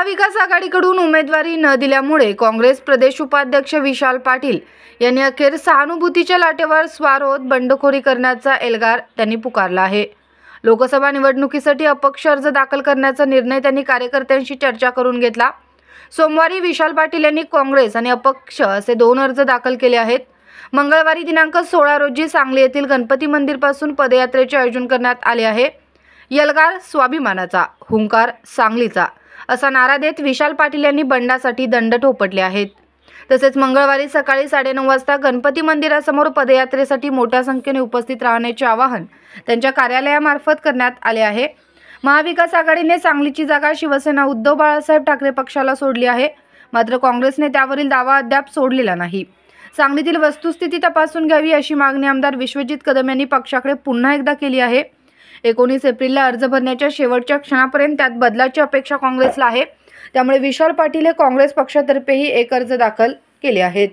महाविकास आघाडीकडून उमेदवारी न दिल्यामुळे काँग्रेस प्रदेश उपाध्यक्ष विशाल पाटील यांनी अखेर सहानुभूतीच्या लाटेवर स्वार होत बंडखोरी करण्याचा एल्गार त्यांनी पुकारला आहे। लोकसभा निवडणुकीसाठी अपक्ष अर्ज दाखल करण्याचा निर्णय त्यांनी कार्यकर्त्यांशी चर्चा करून घेतला। सोमवारी विशाल पाटील यांनी काँग्रेस आणि अपक्ष असे 2 अर्ज दाखल केले आहेत। मंगळवारी दिनांक 16 रोजी सांगली येथील गणपती मंदिरपासून पदयात्रेचे आयोजन करण्यात आले आहे। एल्गार स्वाभिमानाचा, हुंकार सांगलीचा असा नारा देत विशाल पाटील यांनी बंडासाठी दंड ठोपटले आहेत। तसेच मंगळवारी सकाळी 9:30 वाजता गणपती मंदिरासमोर पदयात्रेसाठी मोठ्या संख्येने उपस्थित राहण्याचे आवाहन त्यांच्या कार्यालयामार्फत करण्यात आले आहे। महाविकास आघाडीने सांगलीची जागा शिवसेना उद्धव बाळासाहेब ठाकरे पक्षाला सोडली आहे, मात्र काँग्रेसने त्यावरील दावा अद्याप सोडलेला नाही। सांगलीतील वस्तुस्थिती तपासून घ्यावी अशी मागणी आमदार विश्वजित कदम यांनी पक्षाकडे पुन्हा एकदा केली आहे। 19 एप्रिलला अर्ज भरण्याच्या शेवटच्या क्षणापर्यंत त्यात बदलाची अपेक्षा काँग्रेसला आहे। त्यामुळे विशाल पाटील हे काँग्रेस पक्षातर्फेही 1 अर्ज दाखल केले आहेत।